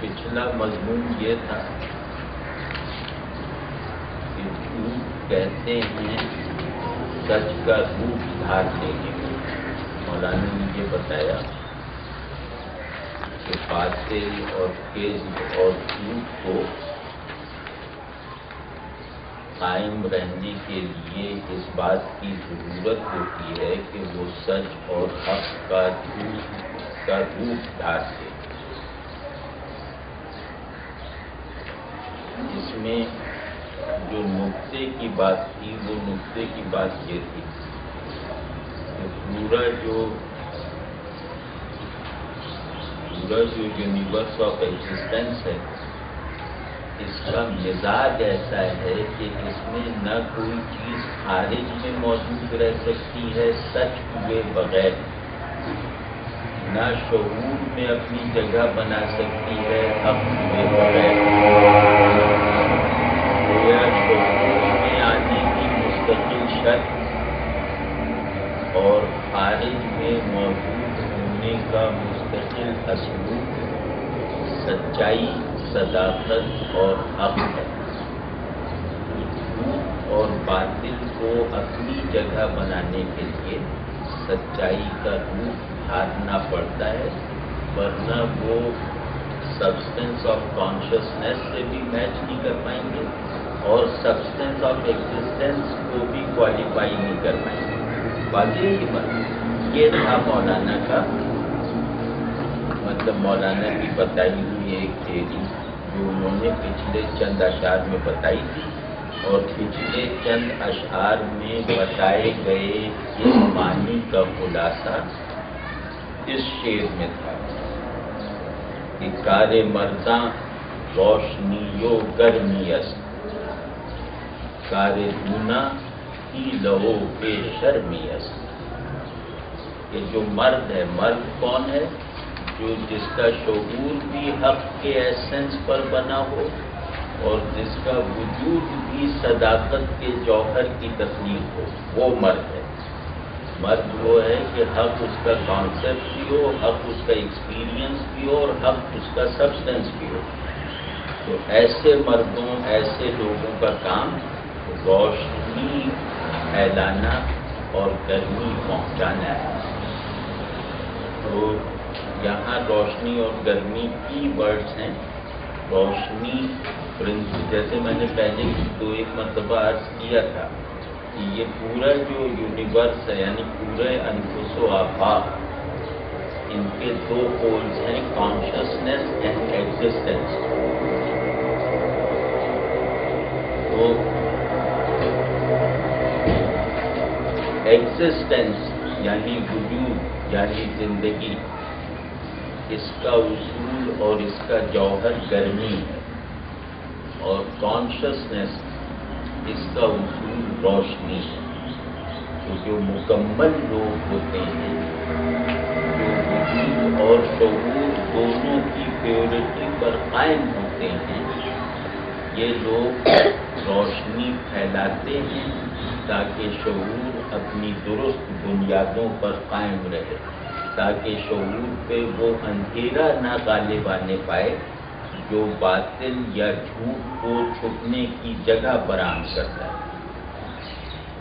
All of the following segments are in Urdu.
پچھلا مضمون یہ تھا کہ جھوٹ کہتے ہیں سچ کا روپ دھار لینے کو۔ مولانا نے یہ بتایا کہ باطل اور کذب اور جھوٹ کو قائم رہنے کے لیے اس بات کی ضرورت ہوتی ہے کہ وہ سچ اور حق کا روپ دھار لے۔ اس میں جو نقطے کی بات تھی وہ نقطے کی بات یہ تھی کہ پورا جو یونیورس آف ایگزسٹنس ہے، اس کا مزاج ایسا ہے کہ اس میں نہ کوئی چیز خارج میں موجود رہ سکتی ہے سچ ہوئے بغیر، نہ شعور میں اپنی جگہ بنا سکتی ہے حق ہوئے بغیر۔ گویا شعور میں آنے کی مستقل شرط اور خارج میں موجود ہونے کا مستقل اسلوب سچائی، صداقت اور حق ہے۔ جھوٹ اور باطل کو اپنی جگہ بنانے کے لیے سچائی کا روپ دھارنا پڑتا ہے، ورنہ وہ سبسٹنس آف کانشیسنیس سے بھی میچ نہیں کر پائیں گے اور سبسٹنس آف ایگزسٹنس کو بھی کوالیفائی نہیں کر پائیں گے۔ واضح یہ تھا مولانا کا مطلب۔ مولانا کی بتائی ہوئی ایک تھیوری جو انہوں نے پچھلے چند اشعار میں بتائی تھی، اور پچھلے چند اشعار میں بتائے گئے اس معنی کا خلاصہ اس شعر میں تھا کہ کار مرداں روشنیو گرمی است، کار دونا کی لہو بے شرمی است۔ کہ جو مرد ہے، مرد کون ہے؟ جو جس کا شعور بھی حق کے ایسنس پر بنا ہو اور جس کا وجود بھی صداقت کے جوہر کی تخلیق ہو، وہ مرد ہے۔ مرد وہ ہے کہ حق اس کا کانسیپٹ بھی ہو، حق اس کا ایکسپیرینس بھی ہو اور حق اس کا سبسٹنس بھی ہو۔ تو ایسے مردوں، ایسے لوگوں کا کام روشنی پھیلانا اور گرمی پہنچانا ہے۔ تو یہاں روشنی اور گرمی کی ورڈز ہیں۔ روشنی جیسے میں نے پہلے تو ایک مرتبہ عرض کیا تھا کہ یہ پورا جو یونیورس ہے، یعنی پورے انفس و آفاق، ان کے دو پولز ہیں، کانشیسنیس اینڈ ایگزسٹنس۔ تو ایگزسٹنس یعنی وجود یعنی زندگی، اس کا اصول اور اس کا جوہر گرمی ہے، اور کانشیسنس اس کا اصول روشنی ہے۔ تو جو مکمل لوگ ہوتے ہیں، جو وجود اور شعور دونوں کی پیورٹی پر قائم ہوتے ہیں، یہ لوگ روشنی پھیلاتے ہیں تاکہ شعور اپنی درست بنیادوں پر قائم رہے، تاکہ شعور پہ وہ اندھیرا نہ غالب آنے پائے جو باطل یا جھوٹ کو چھپنے کی جگہ فراہم کرتا ہے۔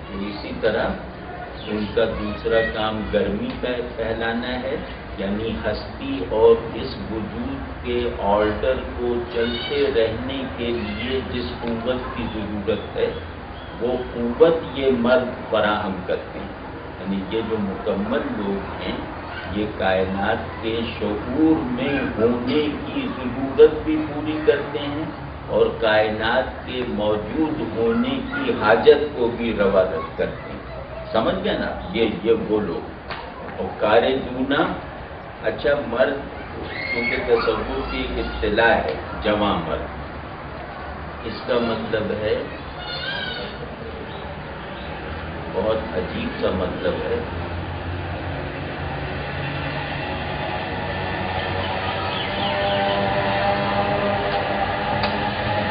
تو اسی طرح ان کا دوسرا کام گرمی پھیلانا ہے، یعنی ہستی اور اس وجود کے آرڈر کو چلتے رہنے کے لیے جس قوت کی ضرورت ہے وہ قوت یہ مرد فراہم کرتے ہیں۔ یعنی یہ جو مکمل لوگ ہیں، یہ کائنات کے شعور میں ہونے کی ضرورت بھی پوری کرتے ہیں اور کائنات کے موجود ہونے کی حاجت کو بھی روادت کرتے ہیں۔ سمجھ گئے نا؟ یہ وہ لوگ۔ اور کار دونا، اچھا مرد کیونکہ تصور کی ایک اصطلاح ہے جمع مرد، اس کا مطلب ہے بہت عجیب سا مطلب ہے۔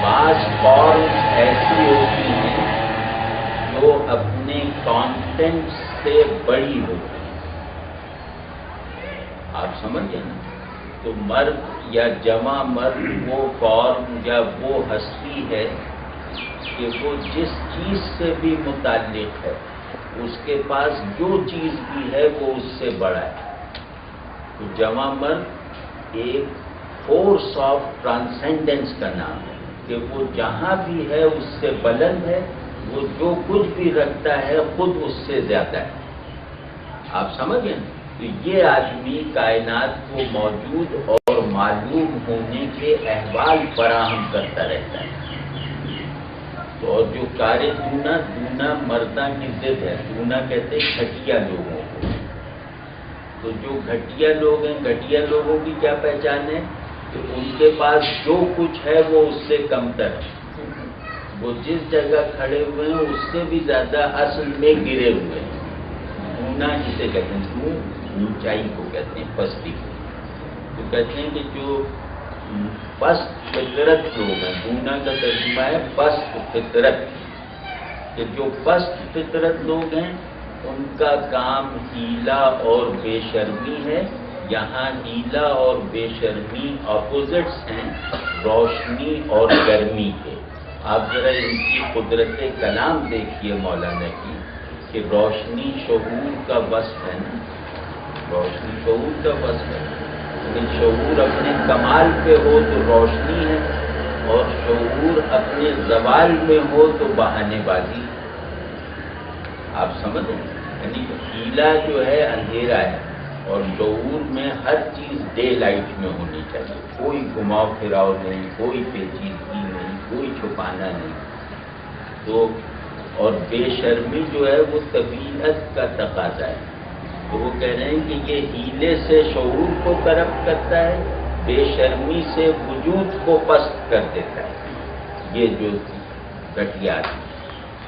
بعض فارمز ایسی ہوتی ہیں جو اپنے کانٹینٹس سے بڑی ہوتی ہے۔ آپ سمجھیں نا؟ تو مرد یا جمع مرد وہ فارم یا وہ ہستی ہے کہ وہ جس چیز سے بھی متعلق ہے اس کے پاس جو چیز بھی ہے وہ اس سے بڑا ہے۔ تو جمع مرد ایک فورس آف ٹرانسینڈنس کا نام ہے کہ وہ جہاں بھی ہے اس سے بلند ہے، وہ جو کچھ بھی رکھتا ہے خود اس سے زیادہ ہے۔ آپ سمجھیں؟ تو یہ آدمی کائنات کو موجود اور معلوم ہونے کے احوال فراہم کرتا رہتا ہے۔ تو اور جو کار دونا، دونا مردہ کی ضد ہے، دونا کہتے ہیں گھٹیا لوگوں کو۔ تو جو گھٹیا لوگ ہیں، گھٹیا لوگوں کی کیا پہچان ہے؟ کہ ان کے پاس جو کچھ ہے وہ اس سے کمتر ہے، وہ جس جگہ کھڑے ہوئے ہیں اس سے بھی زیادہ اصل میں گرے ہوئے ہیں۔ دونا جسے کہتے ہیں، دون اونچائی کو کہتے ہیں، پستی کو۔ تو کہتے ہیں کہ جو پست فطرت لوگ ہیں، دونا کا ترجمہ ہے پست فطرت، کہ جو پست فطرت لوگ ہیں ان کا کام ہیلا اور بے شرمی ہے۔ یہاں ہیلا اور بے شرمی اپوزٹس ہیں روشنی اور گرمی کے۔ آپ ذرا ان کی قدرت کلام دیکھیے مولانا کی، کہ روشنی شعور کا وصف ہے نا، روشنی شعور کا وصف ہے، لیکن شعور اپنے کمال پہ ہو تو روشنی ہے، اور شعور اپنے زوال میں ہو تو بہانے بازی۔ آپ سمجھیں؟ یعنی ہیلا جو ہے اندھیرا ہے، اور شعور میں ہر چیز ڈے لائٹ میں ہونی چاہیے، کوئی گھماؤ پھراؤ نہیں، کوئی پیچیدگی نہیں، کوئی چھپانا نہیں۔ تو اور بے شرمی جو ہے وہ طبیعت کا تقاضا ہے۔ تو وہ کہہ رہے ہیں کہ یہ ہیلے سے شعور کو کرپٹ کرتا ہے، بے شرمی سے وجود کو پست کر دیتا ہے، یہ جو گھٹیا ہے۔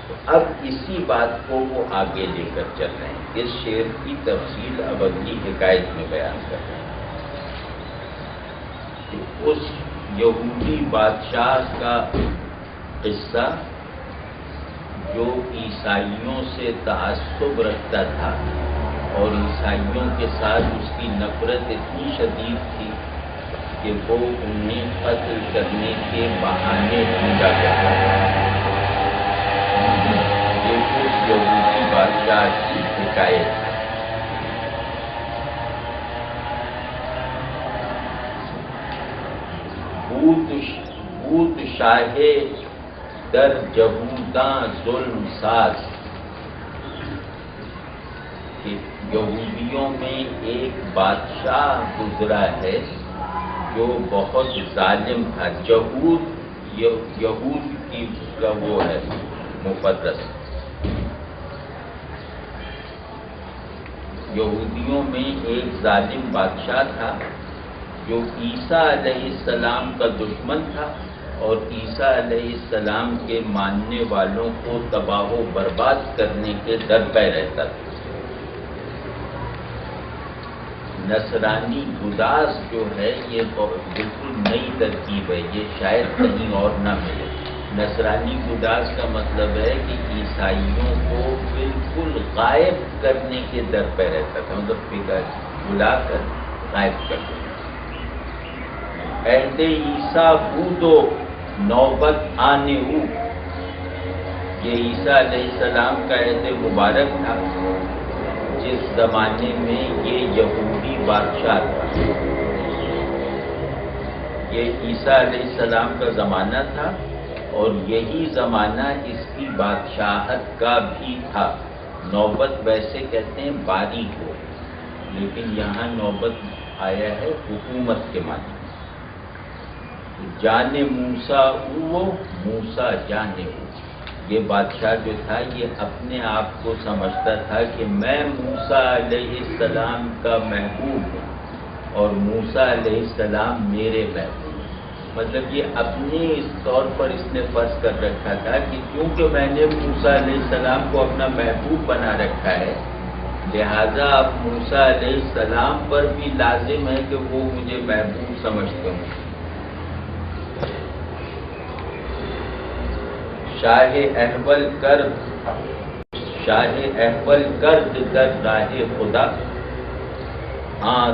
تو اب اسی بات کو وہ آگے لے کر چل رہے ہیں، اس شعر کی تفصیل اب اگلی حکایت میں بیان کر رہے ہیں کہ اس یہودی بادشاہ کا قصہ جو عیسائیوں سے تعصب رکھتا تھا، اور عیسائیوں کے ساتھ اس کی نفرت اتنی شدید تھی کہ وہ انہیں قتل کرنے کے بہانے ڈھونڈا کرتا تھا۔ یہ اس یہودی بادشاہ کی حکایت ہے۔ بوت شاہ در جہوداں ظلم ساز، کہ یہودیوں میں ایک بادشاہ گزرا ہے جو بہت ظالم تھا۔ جہود یہود کی کا وہ ہے مفرس۔ یہودیوں میں ایک ظالم بادشاہ تھا جو عیسیٰ علیہ السلام کا دشمن تھا، اور عیسیٰ علیہ السلام کے ماننے والوں کو تباہ و برباد کرنے کے در پہ رہتا تھا۔ نصرانی گداز جو ہے یہ بالکل نئی ترکیب ہے، یہ شاید کہیں اور نہ ملے۔ نصرانی گداز کا مطلب ہے کہ عیسائیوں کو بالکل غائب کرنے کے در پہ رہتا تھا، مطلب بلا کر غائب کر دیا۔ عہد عیسیٰ بودو نوبت آنے ہو، یہ عیسیٰ علیہ السلام کا عہد مبارک تھا جس زمانے میں یہ یہودی بادشاہ تھا۔ یہ عیسیٰ علیہ السلام کا زمانہ تھا، اور یہی زمانہ اس کی بادشاہت کا بھی تھا۔ نوبت ویسے کہتے ہیں باری کو، لیکن یہاں نوبت آیا ہے حکومت کے معنی۔ جانے موسیٰ او موسیٰ جانے او، یہ بادشاہ جو تھا یہ اپنے آپ کو سمجھتا تھا کہ میں موسیٰ علیہ السلام کا محبوب ہوں اور موسیٰ علیہ السلام میرے محبوب ہیں۔ مطلب یہ اپنے اس طور پر اس نے فرض کر رکھا تھا کہ کیونکہ میں نے موسیٰ علیہ السلام کو اپنا محبوب بنا رکھا ہے، لہذا اب موسیٰ علیہ السلام پر بھی لازم ہے کہ وہ مجھے محبوب سمجھتے ہوں۔ شاہ احول کر شاہ احول کرد در راہ خدا، ہاں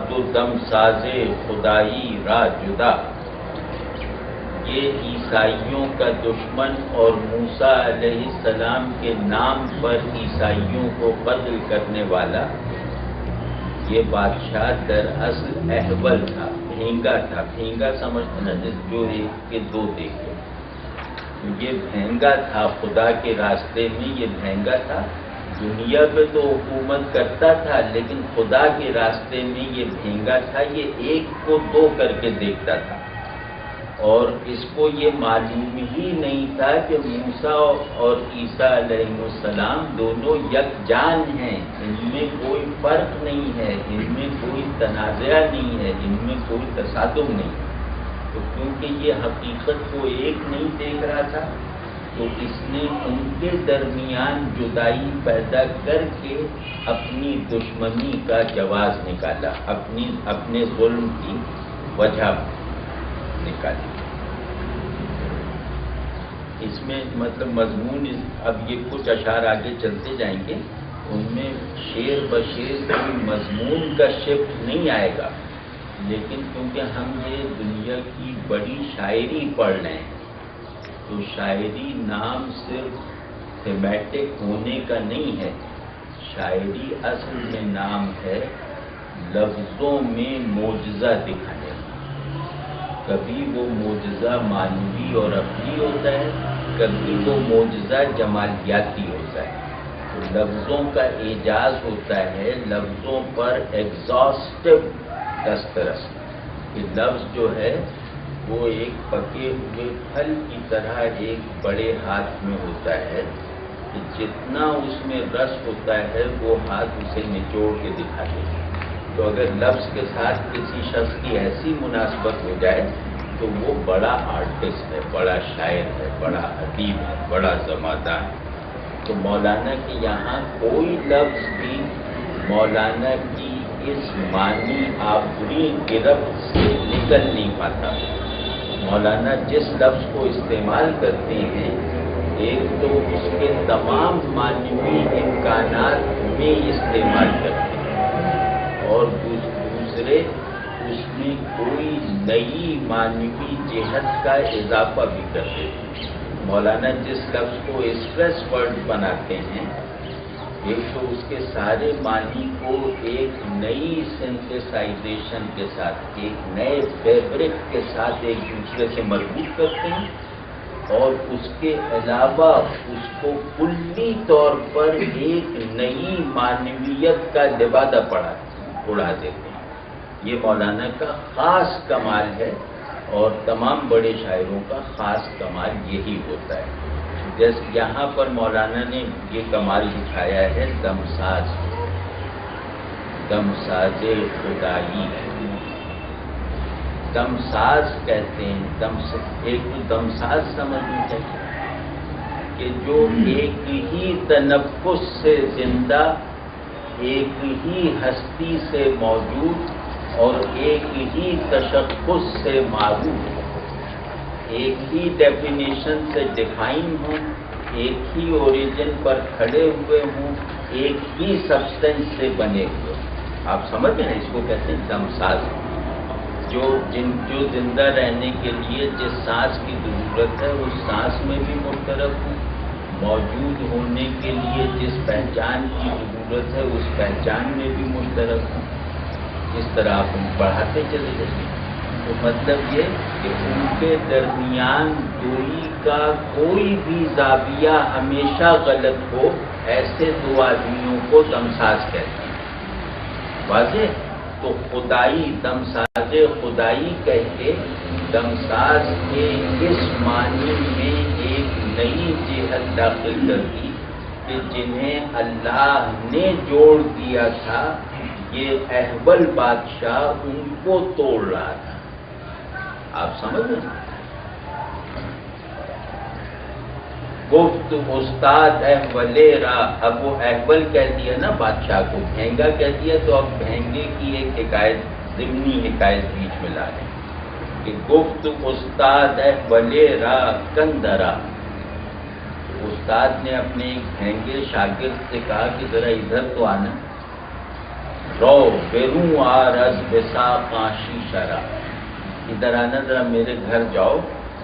تو دم سازے خدائی را جدا۔ یہ عیسائیوں کا دشمن اور موسیٰ علیہ السلام کے نام پر عیسائیوں کو قتل کرنے والا یہ بادشاہ دراصل احول تھا، بھینگا تھا۔ بھینگا سمجھتے نا، جس جو ایک کے دو دیکھے، یہ بھینگا تھا خدا کے راستے میں، یہ بھینگا تھا۔ دنیا پہ تو حکومت کرتا تھا لیکن خدا کے راستے میں یہ بھینگا تھا، یہ ایک کو دو کر کے دیکھتا تھا، اور اس کو یہ معلوم ہی نہیں تھا کہ موسیٰ اور عیسیٰ علیہ السلام دونوں یکجان ہیں، ان میں کوئی فرق نہیں ہے، ان میں کوئی تنازع نہیں ہے، ان میں کوئی تصادم نہیں۔ تو کیونکہ یہ حقیقت کو ایک نہیں دیکھ رہا تھا تو اس نے ان کے درمیان جدائی پیدا کر کے اپنی دشمنی کا جواز نکالا، اپنے ظلم کی وجہ نکالی۔ اس میں مطلب مضمون، اب یہ کچھ اشعار آگے چلتے جائیں گے، ان میں شعر بشعر کوئی مضمون کا شفٹ نہیں آئے گا، لیکن کیونکہ ہم یہ دنیا کی بڑی شاعری پڑھ رہے ہیں تو شاعری نام صرف تھیمیٹک ہونے کا نہیں ہے، شاعری اصل میں نام ہے لفظوں میں معجزہ دکھانے کا۔ کبھی وہ معجزہ معنوی اور عقلی ہوتا ہے، کبھی وہ معجزہ جمالیاتی ہوتا ہے۔ تو لفظوں کا اعجاز ہوتا ہے لفظوں پر ایگزاسٹو دسترس، کہ لفظ جو ہے وہ ایک پکے ہوئے پھل کی طرح ایک بڑے ہاتھ میں ہوتا ہے کہ جتنا اس میں رس ہوتا ہے وہ ہاتھ اسے نچوڑ کے دکھا دے گا۔ تو اگر لفظ کے ساتھ کسی شخص کی ایسی مناسبت ہو جائے تو وہ بڑا آرٹسٹ ہے، بڑا شاعر ہے، بڑا ادیب ہے، بڑا زمادار ہے۔ تو مولانا کے یہاں کوئی لفظ بھی مولانا کی اس معنی آفرین گرفت سے نکل نہیں پاتا۔ مولانا جس لفظ کو استعمال کرتے ہیں ایک تو اس کے تمام معنوی امکانات میں استعمال کرتے ہیں، اور دوسرے اس میں کوئی نئی معنوی جہت کا اضافہ بھی کرتے ہیں۔ مولانا جس لفظ کو ایکسپریس ورڈ بناتے ہیں، ایک تو اس کے سارے معنی کو ایک نئی سینتھیسائزیشن کے ساتھ، ایک نئے فیبرک کے ساتھ ایک دوسرے سے مربوط کرتے ہیں، اور اس کے علاوہ اس کو کلی طور پر ایک نئی معنویت کا لبادہ اڑا دیتے ہیں۔ یہ مولانا کا خاص کمال ہے، اور تمام بڑے شاعروں کا خاص کمال یہی ہوتا ہے۔ جیسے یہاں پر مولانا نے یہ کمال دکھایا ہے دمساز، دمساز خدائی، دمساز کہتے ہیں۔ ایک تو دمساز سمجھنا چاہیے کہ جو ایک ہی تنفس سے زندہ، ایک ہی ہستی سے موجود اور ایک ہی تشخص سے معروف، ایک ہی ڈیفینیشن سے ڈیفائن ہوں، ایک ہی اوریجن پر کھڑے ہوئے ہوں، ایک ہی سبسٹنس سے بنے ہوئے۔ آپ سمجھ رہے ہیں، اس کو کہتے ہیں دمساز۔ جو زندہ رہنے کے لیے جس سانس کی ضرورت ہے اس سانس میں بھی مشترک ہوں، موجود ہونے کے لیے جس پہچان کی ضرورت ہے اس پہچان میں بھی مشترک ہوں۔ اس طرح آپ ان پڑھاتے چلے جائیں۔ تو مطلب یہ کہ ان کے درمیان دوئی کا کوئی بھی زاویہ ہمیشہ غلط ہو، ایسے دو آدمیوں کو دمساز کہتے ہیں۔ واضح؟ تو خدائی، دمساز خدائی کہہ کے دمساز کے اس معنی میں ایک نئی جہت داخل کر دی کہ جنہیں اللہ نے جوڑ دیا تھا، یہ احول بادشاہ ان کو توڑ رہا تھا۔ آپ سمجھ رہے ہیں؟ گفت استاد احولے را، اب وہ احول کہہ دیا نا بادشاہ کو، بھینگا کہہ دیا، تو اب بھینگے کی ایک حکایت، ضمنی حکایت بیچ میں لا رہے ہیں کہ گفت استاد احولے را کندرا، استاد نے اپنے ایک بھینگے شاگرد سے کہا کہ ذرا ادھر تو آنا، رو بیروں آرز بساقاں شیشہ، ادھر آنا ذرا میرے گھر جاؤ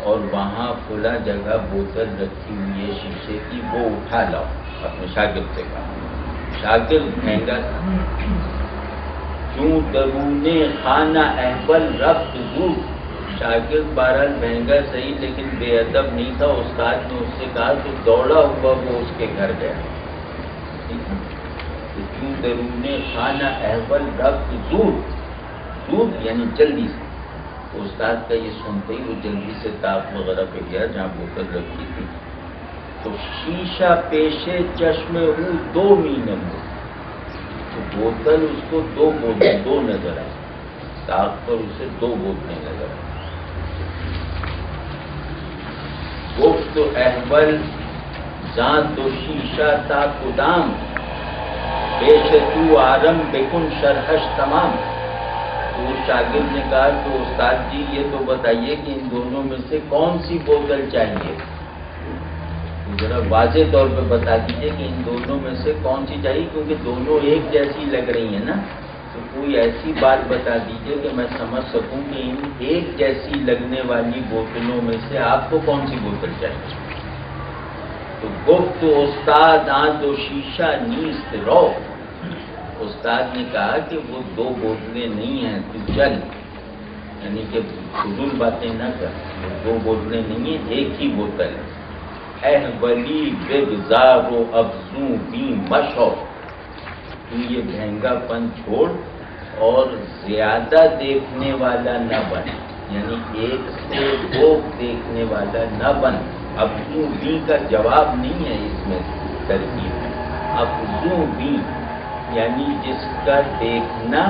اور وہاں کھلا جگہ بوتل رکھی ہوئی ہے شیشے کی، وہ اٹھا لاؤ۔ اپنے شاگرد سے کہا، شاگرد بھینگا کیوں درونے خانہ احول رفت دور، شاگرد بہرحال بھینگا صحیح لیکن بے ادب نہیں تھا، استاد نے اس سے کہا تو دوڑا ہوا وہ اس کے گھر گیا۔ کیوں درونے خانہ احول رفت دور، دور یعنی جلدی سے۔ استاد کا یہ سنتے ہی وہ جلدی سے طاق وغیرہ پہ گیا جہاں بوتل رکھی تھی، تو شیشہ پیشے چشمے ہوں دو مینم، تو بوتل اس کو دو نظر آئی، طاق پر اسے دو بوتلیں نظر آئی۔ گفت احول ذات و شیشہ تا کدام، پیش تو آرم بکن شرحش تمام۔ تو اس شاگرد نے کہا کہ استاد جی یہ تو بتائیے کہ ان دونوں میں سے کون سی بوتل چاہیے، ذرا واضح طور پہ بتا دیجیے کہ ان دونوں میں سے کون سی چاہیے، کیونکہ دونوں ایک جیسی لگ رہی ہیں نا، تو کوئی ایسی بات بتا دیجیے کہ میں سمجھ سکوں کہ ان ایک جیسی لگنے والی بوتلوں میں سے آپ کو کون سی بوتل چاہیے۔ تو گفت استاد آن دو شیشہ نیست رو، استاد نے کہا کہ وہ دو بوتلیں نہیں ہیں، تو چل، یعنی کہ فضول باتیں نہ کر، وہ دو بوتلیں نہیں ہیں، ایک ہی بوتل ہے۔ احولی بگزار و افزوں بی مشو، تو یہ بھینگا پن چھوڑ اور زیادہ دیکھنے والا نہ بن، یعنی ایک سے دو دیکھنے والا نہ بن۔ افزوں بی کا جواب نہیں ہے اس میں ترکیب ہے، افزوں بی یعنی جس کا دیکھنا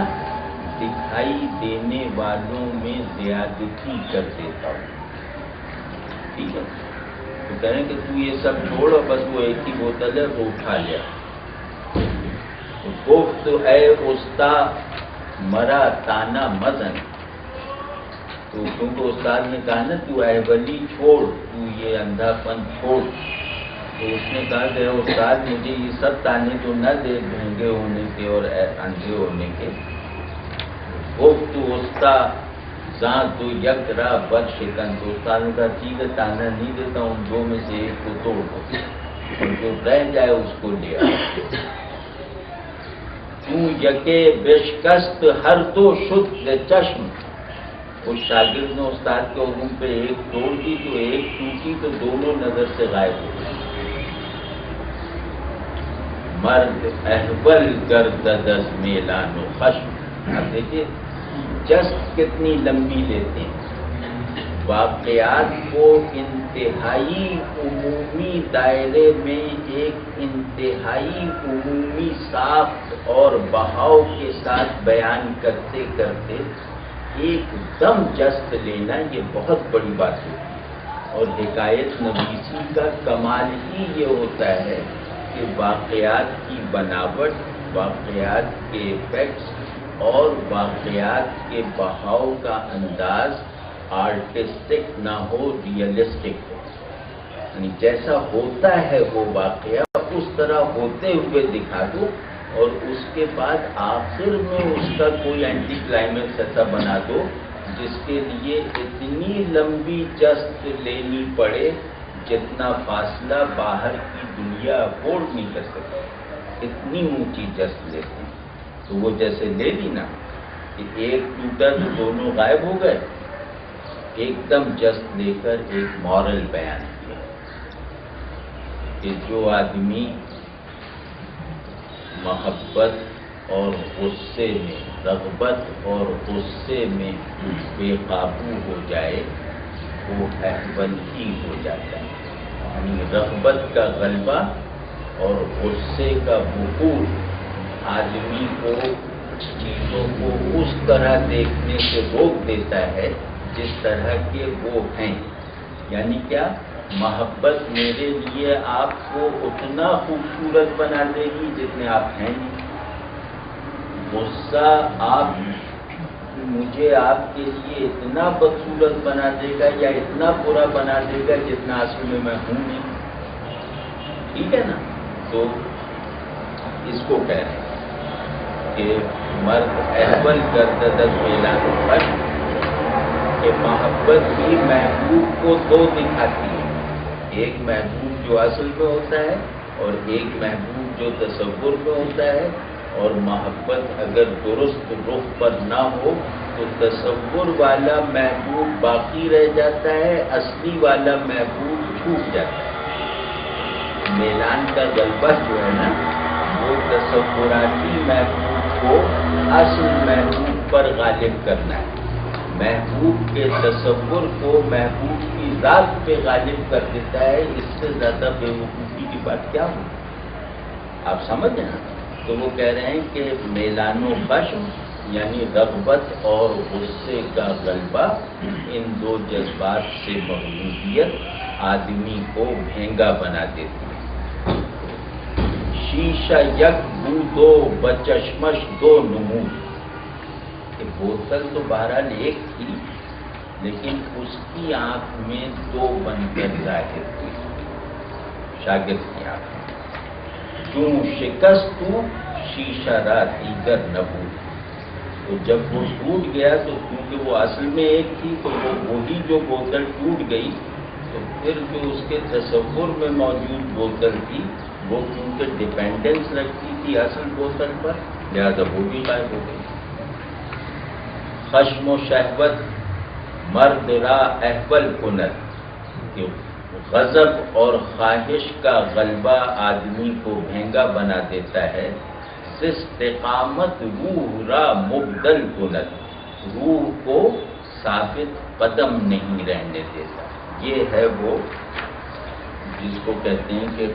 دکھائی دینے والوں میں زیادتی کر دیتا ہوں، ٹھیک ہے۔ تو کہہ رہے ہیں کہ تو یہ سب چھوڑ اور بس وہ ایک ہی بوتل ہے وہ اٹھا لیا۔ گفت اے استا مرا تانا مزن، تو کیونکہ استاد نے کہا نا تو احولی چھوڑ، تو یہ اندھا پن چھوڑ، تو اس نے کہا کہ استاد مجھے یہ سب تانے تو نہ دے بھینگے ہونے کے اور اندھے ہونے کے۔ گفت استا زاں تو یک را بد شکن، تو استاد نے کہا ٹھیک ہے تانا نہیں دیتا ہوں، دو میں سے ایک کو توڑ دو اور جو رہ جائے اس کو لے آؤ۔ کیوں یکے بشکست ہر دو شد چشم، اس شاگرد نے استاد کے حکم پہ ایک توڑ دی تو ایک ٹوٹی تو دونوں نظر سے غائب ہو گئی۔ مرد احول گرددز میلان و خشم، اب دیکھیے جست کتنی لمبی لیتے ہیں، واقعات کو انتہائی عمومی دائرے میں ایک انتہائی عمومی ساخت اور بہاؤ کے ساتھ بیان کرتے کرتے ایک دم جست لینا یہ بہت بڑی بات ہے، اور حکایت نویسی کا کمال ہی یہ ہوتا ہے کہ واقعات کی بناوٹ، واقعات کے ایفیکٹس اور واقعات کے بہاؤ کا انداز آرٹسٹک نہ ہو، ریئلسٹک ہو، یعنی جیسا ہوتا ہے وہ واقعہ اس طرح ہوتے ہوئے دکھا دو، اور اس کے بعد آخر میں اس کا کوئی اینٹی کلائمیکس ایسا بنا دو جس کے لیے اتنی لمبی جست لینی پڑے جتنا فاصلہ باہر کی دنیا افورڈ نہیں کر سکتی، اتنی اونچی جست لیتے ہیں۔ تو وہ جیسے لے لی نا کہ ایک ٹوٹا تو دونوں غائب ہو گئے، ایک دم جست لے کر ایک مورل بیان کیا کہ جو آدمی محبت اور غصے میں، رغبت اور غصے میں بے قابو ہو جائے وہ احول ہی ہو جاتا ہے، یعنی رغبت کا غلبہ اور غصے کا وقوع آدمی کو چیزوں کو اس طرح دیکھنے سے روک دیتا ہے جس طرح کے وہ ہیں، یعنی کیا محبت میرے لیے آپ کو اتنا خوبصورت بنا دے گی جتنے آپ ہیں، غصہ مجھے آپ کے لیے اتنا بدصورت بنا دے گا یا اتنا برا بنا دے گا جتنا اصل میں ہوں نہیں، ٹھیک ہے نا. تو اس کو کہہ رہے ہیں کہ مرد احول گرددت میلان خشم، کہ محبت بھی محبوب کو دو دکھاتی ہے، ایک محبوب جو اصل میں ہوتا ہے اور ایک محبوب جو تصور میں ہوتا ہے. اور محبت اگر درست رخ پر نہ ہو تو تصور والا محبوب باقی رہ جاتا ہے، اصلی والا محبوب چھوٹ جاتا ہے. میلان کا غلبہ جو ہے نا وہ تصوراتی محبوب کو اصل محبوب پر غالب کرنا ہے. محبوب کے تصور کو محبوب کی ذات پہ غالب کر دیتا ہے. اس سے زیادہ بے وقوفی کی بات کیا ہو؟ آپ سمجھ ہیں نا. تو وہ کہہ رہے ہیں کہ میلان و خشم یعنی رغبت اور غصے کا غلبہ، ان دو جذبات سے مغلوبیت آدمی کو بھینگا بنا دیتی ہے. شیشہ یک بو دو بچشمش دو نمود، کہ بوتل تو بہرحال ایک تھی لیکن اس کی آنکھ میں دو بن کر ظاہر ہوئی، شاگرد کی آنکھ میں. کیوں شکست تو شیشہ را دیگر نبود، تو جب وہ ٹوٹ گیا تو کیونکہ وہ اصل میں ایک تھی تو وہ وہی جو بوتل ٹوٹ گئی تو پھر جو اس کے تصور میں موجود بوتل تھی وہ کیونکہ ڈیپینڈنس رکھتی تھی اصل بوتل پر، لہذا وہ بھی غائب ہو گئی. خشم و شہوت مرد را احول کند، غضب اور خواہش کا غلبہ آدمی کو بھینگا بنا دیتا ہے. استقامت روح را مبدل کند، روح کو ثابت قدم نہیں رہنے دیتا. یہ ہے وہ جس کو کہتے ہیں کہ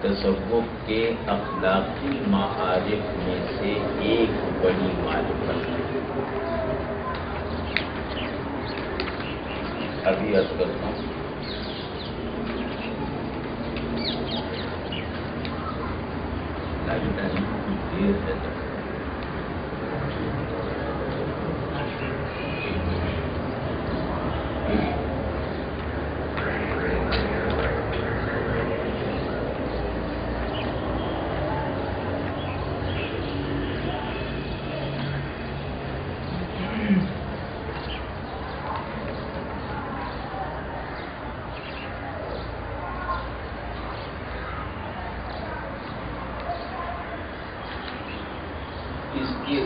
تصوف کے اخلاقی معارف میں سے ایک بڑی معرفت ہے. ابھی عرض کرتا ہوں. دیر ہے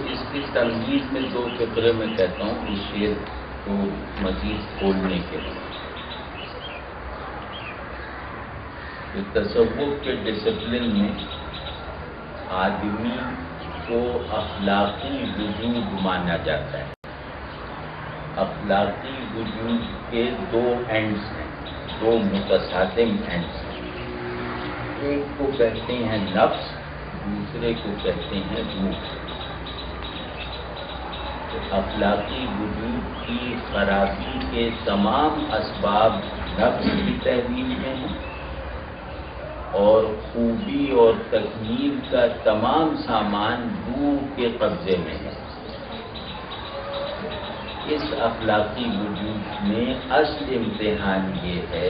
اس کی تنقید میں دو فقرے میں کہتا ہوں اس شعر کو مزید کھولنے کے لیے. تصوف کے ڈسپلن میں آدمی کو اخلاقی وجود مانا جاتا ہے. اخلاقی وجود کے دو اینڈز ہیں، دو متصادم اینڈز ہیں. ایک کو کہتے ہیں نفس، دوسرے کو کہتے ہیں روح. اخلاقی وجود کی خرابی کے تمام اسباب نفس کی تحویل میں ہیں اور خوبی اور تکمیل کا تمام سامان روح کے قبضے میں ہے. اس اخلاقی وجود میں اصل امتحان یہ ہے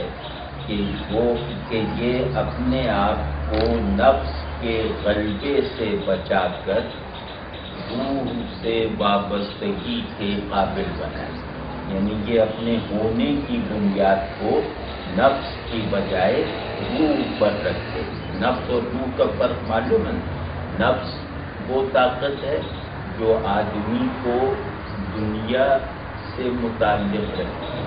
کہ یہ اپنے آپ کو نفس کے غلبے سے بچا کر روح سے وابستگی کے قابل بنائے. یعنی یہ اپنے ہونے کی بنیاد کو نفس کی بجائے روح پر رکھے. نفس اور روح کا فرق معلوم ہے. نفس وہ طاقت ہے جو آدمی کو دنیا سے متعلق رکھتی ہے.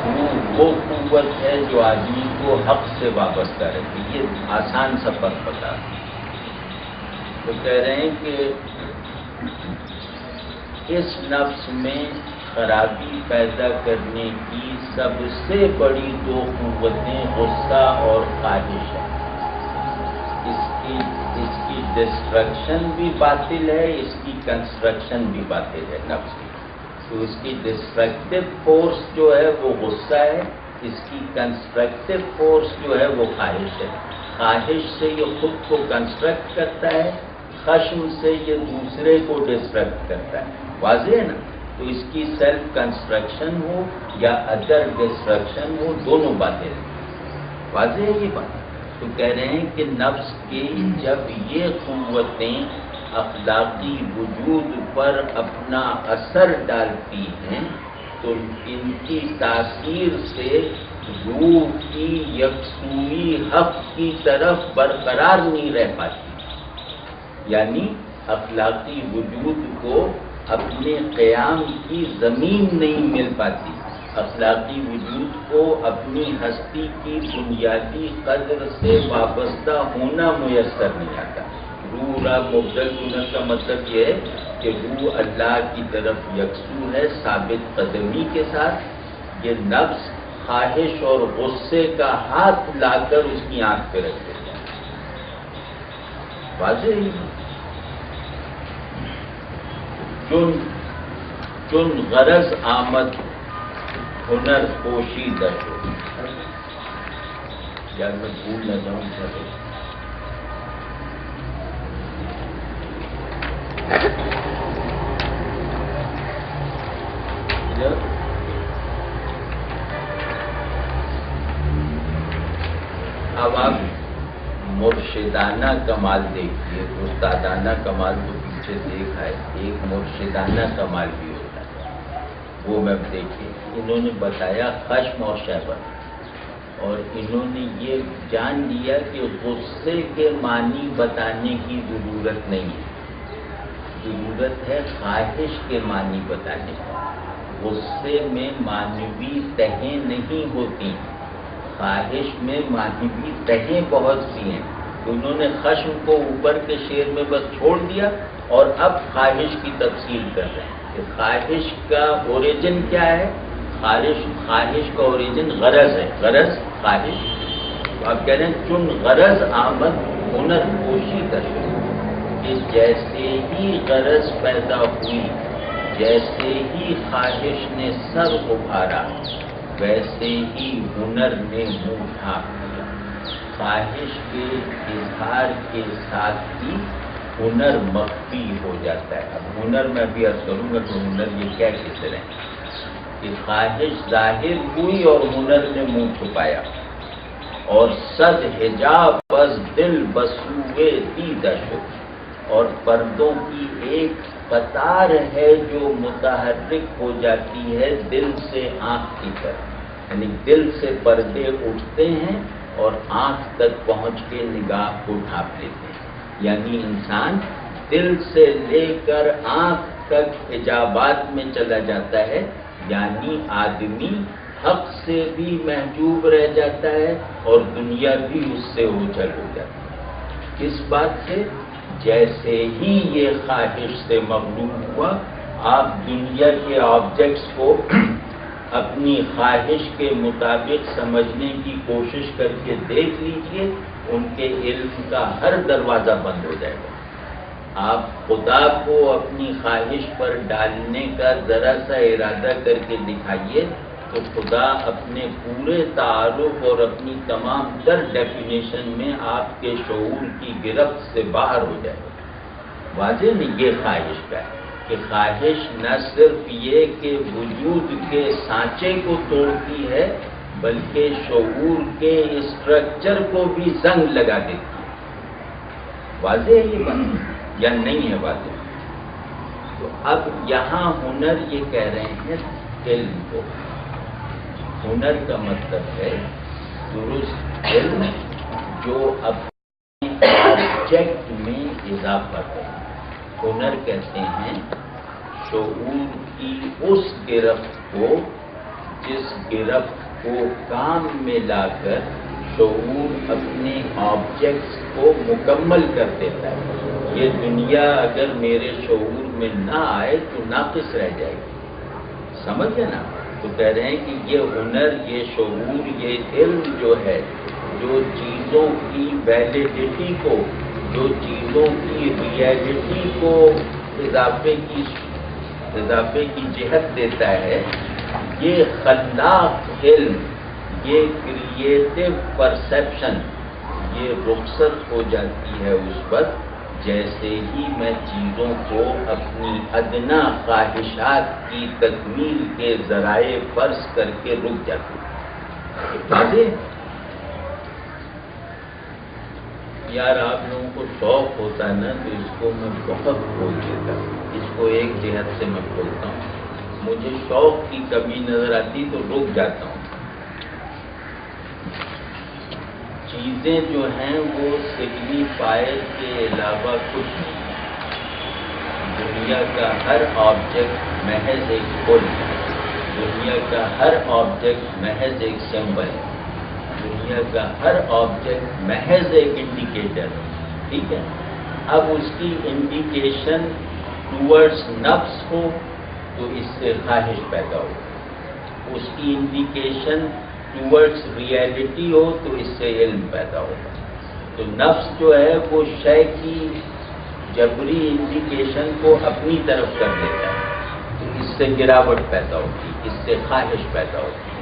روح وہ قوت ہے جو آدمی کو حق سے وابستہ رکھتی ہے. یہ آسان سا فرق بتا. تو کہہ رہے ہیں کہ اس نفس میں خرابی پیدا کرنے کی سب سے بڑی دو قوتیں غصہ اور خواہش ہے. اس کی ڈسٹرکشن بھی باطل ہے، اس کی کنسٹرکشن بھی باطل ہے نفس کی. تو اس کی ڈسٹرکٹیو فورس جو ہے وہ غصہ ہے، اس کی کنسٹرکٹیو فورس جو ہے وہ خواہش ہے. خواہش سے یہ خود کو کنسٹرکٹ کرتا ہے، خشم سے یہ دوسرے کو ڈسٹرکٹ کرتا ہے. واضح ہے نا. تو اس کی سیلف کنسٹرکشن ہو یا ادر ڈسٹرکشن ہو، دونوں باتیں ہیں. واضح ہے یہ بات؟ تو کہہ رہے ہیں کہ نفس کی جب یہ قوتیں اخلاقی وجود پر اپنا اثر ڈالتی ہیں تو ان کی تاثیر سے روح کی یکسوئی حق کی طرف برقرار نہیں رہ پاتی، یعنی اخلاقی وجود کو اپنے قیام کی زمین نہیں مل پاتی، اخلاقی وجود کو اپنی ہستی کی بنیادی قدر سے وابستہ ہونا میسر نہیں آتا۔ روح را مبدل ہونے کا مطلب یہ ہے کہ روح اللہ کی طرف یکسو ہے ثابت قدمی کے ساتھ، یہ نفس خواہش اور غصے کا ہاتھ لا کر اس کی آنکھ پہ رکھ دیتا ہے۔ واضح ہی چن غرض آمد ہنر پوشیدہ شد، یار میں بھول نہ جاؤں سر۔ اب آپ مرشدانہ کمال دیکھیے، استادانہ کمال تو پیچھے دیکھا ہے، ایک مرشدانہ کمال بھی ہوتا ہے، وہ میں دیکھیے انہوں نے بتایا خشم اور شہوت، اور انہوں نے یہ جان لیا کہ غصے کے معنی بتانے کی ضرورت نہیں ہے، ضرورت ہے خواہش کے معنی بتانے کی۔ غصے میں معنوی تہیں نہیں ہوتی، خواہش میں معنوی تہیں بہت سی ہیں۔ انہوں نے خشم کو اوپر کے شعر میں بس چھوڑ دیا اور اب خواہش کی تفصیل کر رہے ہیں کہ خواہش کا اوریجن کیا ہے۔ خواہش کا اوریجن غرض ہے، غرض خواہش۔ آپ کہہ رہے ہیں چن غرض آمد ہنر پوشیدہ شد، کہ جیسے ہی غرض پیدا ہوئی، جیسے ہی خواہش نے سر ابھارا، ویسے ہی ہنر نے منہ ڈھانپ لیا۔ خواہش کے اظہار کے ساتھ ہی ہنر مخفی ہو جاتا ہے۔ اب ہنر میں بھی عرض کروں گا تو ہنر یہ کیا کس طرح کہ خواہش ظاہر ہوئی اور ہنر نے منہ چھپایا، اور صد حجاب بس دل بسوئے دیدہ شد، اور پردوں کی ایک قطار ہے جو متحرک ہو جاتی ہے دل سے آنکھ کی طرف، یعنی دل سے پردے اٹھتے ہیں اور آنکھ تک پہنچ کے نگاہ کو ڈھانپ لیتے ہیں، یعنی انسان دل سے لے کر آنکھ تک حجابات میں چلا جاتا ہے، یعنی آدمی حق سے بھی محجوب رہ جاتا ہے اور دنیا بھی اس سے اوجھل ہو جاتی ہے۔ کس بات سے؟ جیسے ہی یہ خواہش سے مغلوب ہوا، آپ دنیا کے آبجیکٹس کو اپنی خواہش کے مطابق سمجھنے کی کوشش کر کے دیکھ لیجئے، ان کے علم کا ہر دروازہ بند ہو جائے گا۔ آپ خدا کو اپنی خواہش پر ڈالنے کا ذرا سا ارادہ کر کے دکھائیے تو خدا اپنے پورے تعارف اور اپنی تمام تر ڈیفینیشن میں آپ کے شعور کی گرفت سے باہر ہو جائے گا۔ واضح نہیں یہ خواہش کا ہے کہ خواہش نہ صرف یہ کہ وجود کے سانچے کو توڑتی ہے بلکہ شعور کے اسٹرکچر کو بھی زنگ لگا دیتی ہے۔ واضح ہے یہ بات یا نہیں ہے واضح؟ تو اب یہاں ہنر یہ کہہ رہے ہیں علم کو۔ ہنر کا مطلب ہے درست علم جو اپنے آبجیکٹ میں اضافہ کرے۔ ہنر کہتے ہیں شعور کی اس گرفت کو جس گرفت کو کام میں لا کر شعور اپنے آبجیکٹس کو مکمل کر دیتا ہے۔ یہ دنیا اگر میرے شعور میں نہ آئے تو ناقص رہ جائے گی، سمجھ گئے نا؟ تو کہہ رہے ہیں کہ یہ ہنر، یہ شعور، یہ علم جو ہے جو چیزوں کی ویلیڈیٹی کو، جو چیزوں کی ریئلٹی کو اضافے کی جہت دیتا ہے، یہ خلاق علم، یہ کریٹو پرسیپشن، یہ رخصت ہو جاتی ہے اس وقت جیسے ہی میں چیزوں کو اپنی ادنا خواہشات کی تکمیل کے ذرائع فرض کر کے رک جاتی ہوں۔ یار آپ لوگوں کو شوق ہوتا ہے نا تو اس کو میں بہت کھول دیتا ہوں، اس کو ایک جہت سے میں کھولتا ہوں، مجھے شوق کی کمی نظر آتی تو رک جاتا ہوں۔ چیزیں جو ہیں وہ سگنیفائر کے علاوہ کچھ نہیں، دنیا کا ہر آبجیکٹ محض ایک پل ہے، دنیا کا ہر آبجیکٹ محض ایک سمبل ہے، دنیا کا ہر آبجیکٹ محض ایک انڈیکیٹر ہے، ٹھیک ہے؟ اب اس کی انڈیکیشن ٹورڈز نفس ہو تو اس سے خواہش پیدا ہو، اس کی انڈیکیشن ٹورڈز ریئلٹی ہو تو اس سے علم پیدا ہوگا۔ تو نفس جو ہے وہ شے کی جبری انڈیکیشن کو اپنی طرف کر دیتا ہے تو اس سے گراوٹ پیدا ہوتی ہے، اس سے خواہش پیدا ہوتی ہے،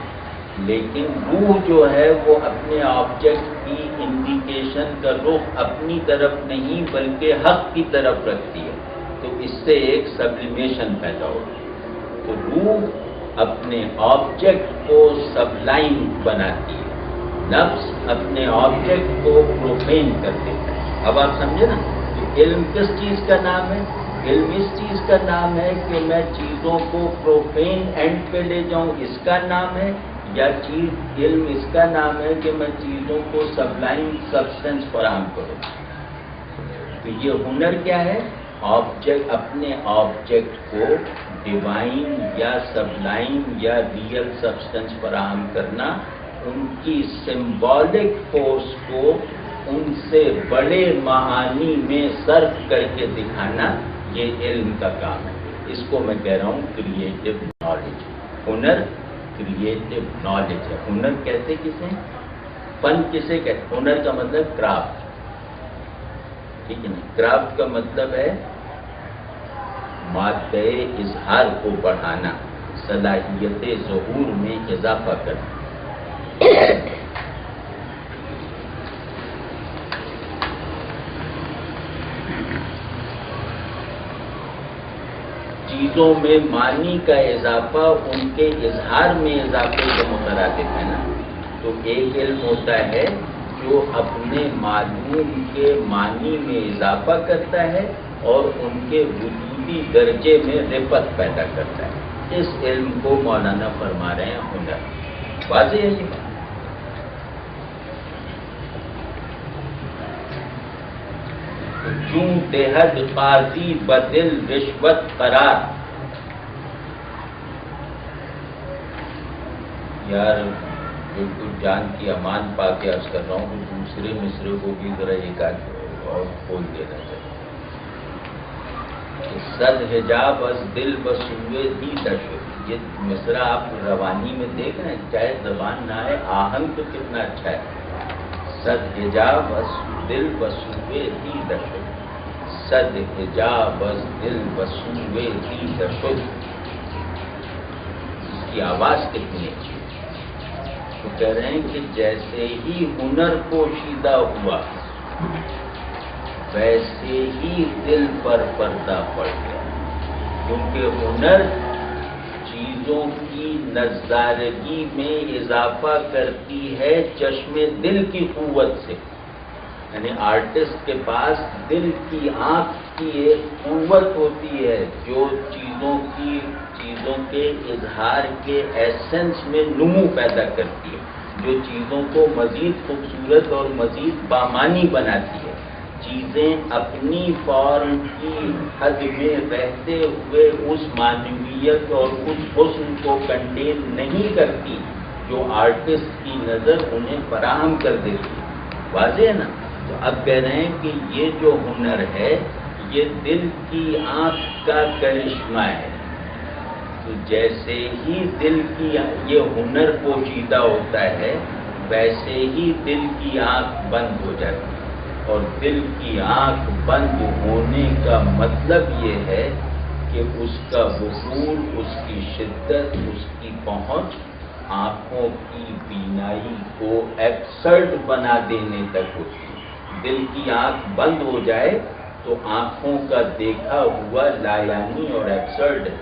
لیکن روح جو ہے وہ اپنے آبجیکٹ کی انڈیکیشن کا رخ اپنی طرف نہیں بلکہ حق کی طرف رکھتی ہے تو اس سے ایک سبلیمیشن پیدا ہوتی ہے۔ تو روح اپنے آبجیکٹ کو سبلائم بناتی ہے، نفس اپنے آبجیکٹ کو پروفین کر دیتا ہے۔ اب آپ سمجھے نا، علم کس چیز کا نام ہے؟ علم اس چیز کا نام ہے کہ میں چیزوں کو پروفین اینڈ پہ لے جاؤں، اس کا نام ہے، یا علم اس کا نام ہے کہ میں چیزوں کو سبلائم سبسٹنس فراہم کروں۔ تو یہ ہنر کیا ہے؟ آبجیکٹ، اپنے آبجیکٹ کو ڈیوائن یا سبلائم یا ریئل سبسٹنس فراہم کرنا، ان کی سمبولک فورس کو ان سے بڑے معانی میں صرف کر کے دکھانا، یہ علم کا کام ہے۔ اس کو میں کہہ رہا ہوں کریٹو نالج۔ ہنر کریٹو نالج ہے۔ ہنر کہتے کسے ہیں؟ فن کسے کہتے؟ ہنر کا مطلب کرافٹ، ٹھیک ہے نا؟ کرافٹ کا مطلب ہے مادہ اظہار کو بڑھانا، صلاحیت ظہور میں اضافہ کرنا۔ چیزوں میں معنی کا اضافہ ان کے اظہار میں اضافے سے مترادف ہے نا۔ تو ایک علم ہوتا ہے جو اپنے معلوم کے معنی میں اضافہ کرتا ہے اور ان کے وجودی درجے میں رفعت پیدا کرتا ہے۔ اس علم کو مولانا فرما رہے ہیں ہنر۔ واضح ہے یہ بات؟ چوں دہد قاضی بدل رشوت قرار۔ یار بالکل جان کی امان پا کے عرض کر رہا ہوں کہ دوسرے مصرے کو بھی ذرا ایک اور کھول دینا چاہیے۔ صد حجاب از دل بسوئے دی دشوت، یہ مصرا آپ روانی میں دیکھ رہے ہیں، چاہے زبان نہ آئے آہنگ تو کتنا اچھا ہے۔ صد حجاب از دل بسوئے دی دشوت، صد حجاب از دل بسوئے دی دشوت، اس کی آواز کتنی اچھی ہے۔ تو کہہ رہے ہیں کہ جیسے ہی ہنر پوشیدہ ہوا ویسے ہی دل پر پردہ پڑ گیا، کیونکہ ہنر چیزوں کی نظارگی میں اضافہ کرتی ہے چشم دل کی قوت سے، یعنی آرٹسٹ کے پاس دل کی آنکھ کی ایک قوت ہوتی ہے جو چیزوں کے اظہار کے ایسنس میں نمو پیدا کرتی ہے، جو چیزوں کو مزید خوبصورت اور مزید بامانی بناتی ہے۔ چیزیں اپنی فارم کی حد میں رہتے ہوئے اس معنویت اور اس حسن کو کنٹین نہیں کرتی جو آرٹسٹ کی نظر انہیں فراہم کر دیتی ہے۔ واضح ہے نا؟ تو اب کہہ رہے ہیں کہ یہ جو ہنر ہے یہ دل کی آنکھ کا کرشمہ ہے۔ تو جیسے ہی دل کی یہ ہنر پوشیدہ ہوتا ہے ویسے ہی دل کی آنکھ بند ہو جاتی ہے، اور دل کی آنکھ بند ہونے کا مطلب یہ ہے کہ اس کا وصول، اس کی شدت، اس کی پہنچ آنکھوں کی بینائی کو ایبسرڈ بنا دینے تک ہوتی ہے۔ دل کی آنکھ بند ہو جائے تو آنکھوں کا دیکھا ہوا لایانی اور ایبسرڈ ہے۔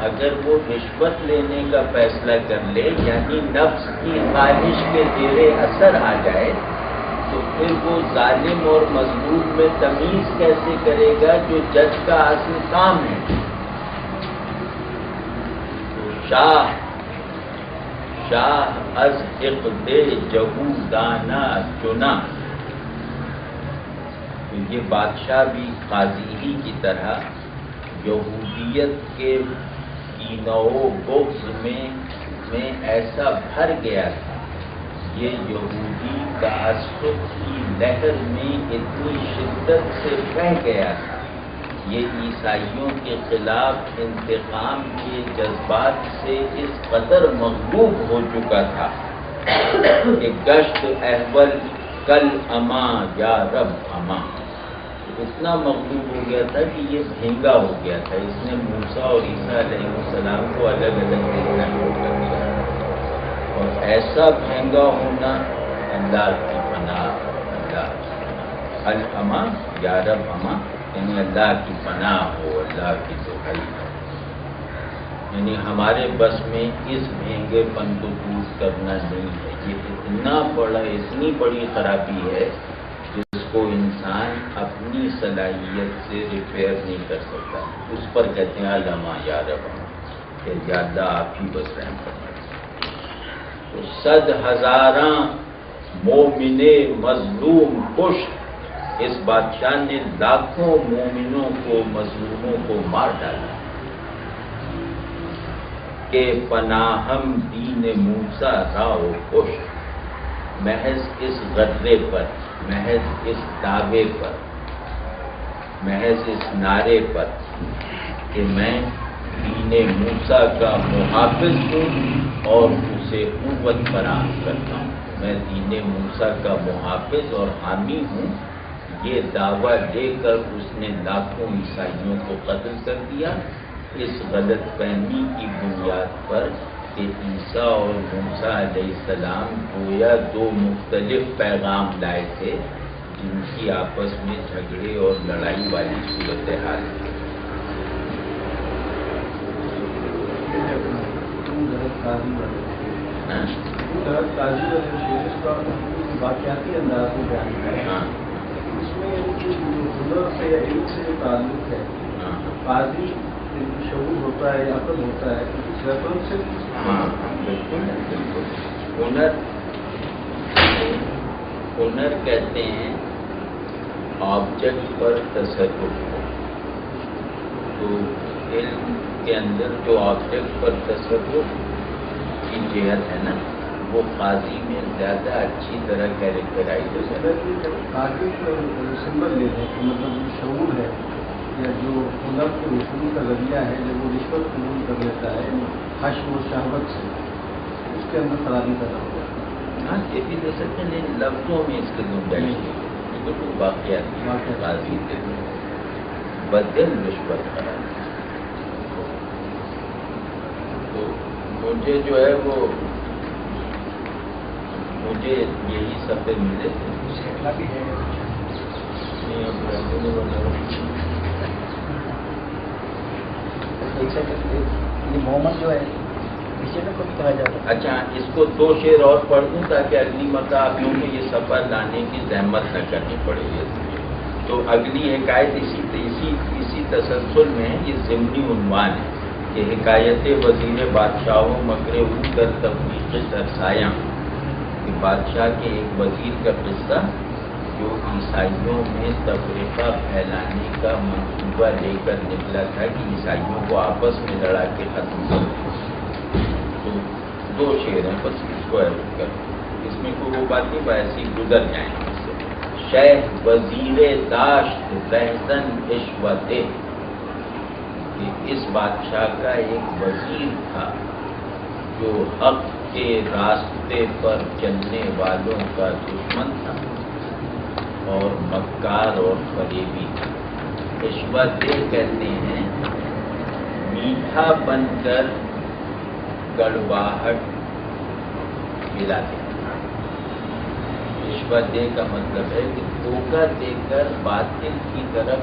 اگر وہ رشوت لینے کا فیصلہ کر لے، یعنی نفس کی خواہش کے زیر اثر آ جائے، تو پھر وہ ظالم اور مظلوم میں تمیز کیسے کرے گا جو جج کا اصل کام ہے؟ تو شاہ از عقد جہو دانا چنا، تو یہ بادشاہ بھی قاضی ہی کی طرح یہودیت کے کینہ و بغض میں ایسا بھر گیا تھا، یہ یہودی تعصب کی لہر میں اتنی شدت سے بہہ گیا تھا، یہ عیسائیوں کے خلاف انتقام کے جذبات سے اس قدر مغلوب ہو چکا تھا کہ گشت احول کل اما یا رب اما، اتنا مغلوب ہو گیا تھا کہ یہ بھینگا ہو گیا تھا۔ اس نے موسیٰ اور عیسیٰ علیہ السلام کو الگ الگ دیکھنا شروع کر دیا، اور ایسا بھینگا ہونا اللہ کی پناہ، اللہ الاما یا رب اما، یعنی اللہ کی پناہ ہو، اللہ کی دہائی ہو، یعنی ہمارے بس میں اس بھینگے پن کو دور کرنا نہیں ہے۔ یہ اتنی بڑی خرابی ہے جس کو انسان اپنی صلاحیت سے ریپیئر نہیں کر سکتا، اس پر کہتے ہیں علما یا رب کہ یا اللہ آپ ہی بس رحم فرمائے۔ تو 100,000 مومن مظلوم کشت، اس بادشاہ نے لاکھوں مومنوں کو، مظلوموں کو مار ڈالا کہ پناہم دین موسیٰ راؤ کشت، محض اس غدرے پر، محض اس دعوے پر، محض اس نعرے پر کہ میں دین موسیٰ کا محافظ ہوں اور اسے قوت فراہم کرتا ہوں، میں دین موسیٰ کا محافظ اور حامی ہوں، یہ دعویٰ دے کر اس نے لاکھوں عیسائیوں کو قتل کر دیا، اس غلط فہمی کی بنیاد پر کہ عیسیٰ اور موسیٰ علیہ السلام گویا دو مختلف پیغام لائے تھے جن کی آپس میں جھگڑے اور لڑائی والی صورتحال تھی۔ واقعاتی انداز میں بیان کریں، اس میں ہنر سے یا علم سے جو تعلق ہے، قاضی شعور ہوتا ہے یا عقل ہوتا ہے، اس ریفرنس سے بالکل ہنر کہتے ہیں آبجیکٹ پر تصرف ہو، تو علم کے اندر جو آبجیکٹ پر تصرف کی جہت ہے نا، وہ قاضی میں زیادہ اچھی طرح کیریکٹرائز ہو جاتا ہے۔ قاضی کا سمبل یہ ہے کہ مطلب جو شعور ہے یا جو ہنر کے وصول کا ذریعہ ہے، جب وہ رشوت قبول کر لیتا ہے خشم و شہوت سے، اس کے اندر خرابی پیدا ہو جاتی ہے۔ ہاں یہ بھی دے سکتے ہیں، لیکن لفظوں میں اس کے گنجائش نہیں، بالکل واقعات قاضی کے بدل رشوت خراب۔ تو مجھے جو ہے وہ مجھے یہی صفحے ملے تھے، محمد جو ہے اسے کو بھی کہا جاتا ہے۔ اچھا، اس کو 2 شعر اور پڑھ دوں تاکہ اگلی مرتبہ آپ لوگوں کو یہ صفحہ لانے کی زحمت نہ کرنی پڑے گی۔ تو اگلی حکایت اسی تسلسل میں ہے، یہ ضمنی عنوان ہے کہ حکایت وزیر بادشاہوں مکر او در تفریق سرسایاں، کہ بادشاہ کے ایک وزیر کا قصہ جو عیسائیوں میں تفریقہ پھیلانے کا منصوبہ لے کر نکلا تھا کہ عیسائیوں کو آپس میں لڑا کے ختم کر دیا۔ تو 2 شعر ہیں، بس اس کو ایڈ کر، اس میں کوئی وہ بات نہیں، ایسی گزر جائیں گے اس سے۔ شیخ وزیر داشت رہزن عشوت، کہ اس بادشاہ کا ایک وزیر تھا جو حق کے راستے پر چلنے والوں کا دشمن تھا اور مکار اور فریبی تھا۔ رشوت کہتے ہیں میٹھا بن کر کڑواہٹ ملا دے۔ رشوت کا مطلب ہے کہ دھوکہ دے کر باطل کی طرف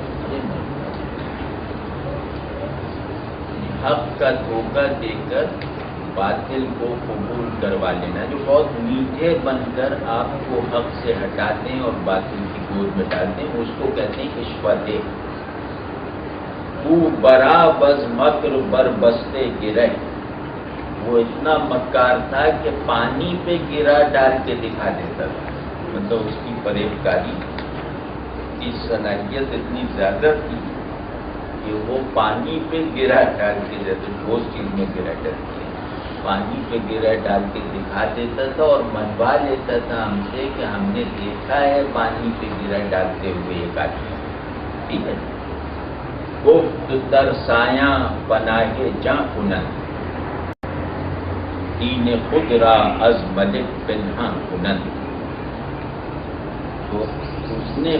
حق کا دھوکہ دے کر باطل کو قبول کروا لینا، جو بہت میٹھے بن کر آپ کو حق سے ہٹاتے ہیں اور باطل کی گود میں ڈالتے ہیں، اس کو کہتے ہیں عشوت۔ وہ برا بز مکر بر بستے گرے، وہ اتنا مکار تھا کہ پانی پہ گرا ڈال کے دکھا دیتا تھا، مطلب اس کی فریب کاری کی صلاحیت اتنی زیادہ تھی کہ وہ پانی پہ گرا ڈال کے، جیسے ٹھوس چیز میں گرا ڈال کے پانی پہ گرا ڈال کے دکھا دیتا تھا اور منوا لیتا تھا ہم سے کہ ہم نے دیکھا ہے پانی پہ گرا ڈالتے ہوئے ایک آدمی، ٹھیک ہے۔ گفت ترسایاں پناہ جاں کنن، دین خود را از ملک پنہاں کنن، تو اس نے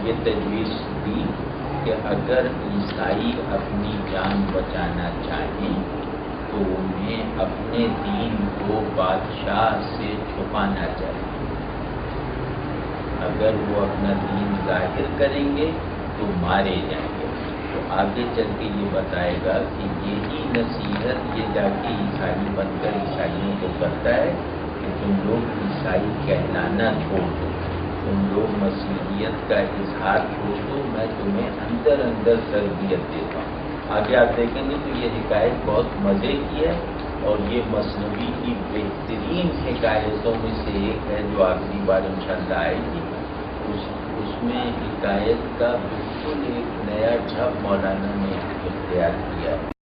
یہ تجویز دی کہ اگر عیسائی اپنی جان بچانا چاہیں تو انہیں اپنے دین کو بادشاہ سے چھپانا چاہیے، اگر وہ اپنا دین ظاہر کریں گے تو مارے جائیں گے۔ تو آگے چل کے یہ بتائے گا کہ یہی نصیحت یہ جا کے عیسائی بن کر عیسائیوں کو کرتا ہے کہ تم لوگ عیسائی کہلانا چھوڑ دو، تم لوگ مسیحیت کا اظہار چھوڑ دو، میں تمہیں اندر اندر تربیت دیتا ہوں۔ آگے آپ دیکھیں گے تو یہ حکایت بہت مزے کی ہے، اور یہ مثنوی کی بہترین حکایتوں میں سے ایک ہے جو آخری بار انشاءاللہ آئے گی۔ اس میں حکایت کا بالکل ایک نیا جھب مولانا نے اختیار کیا ہے۔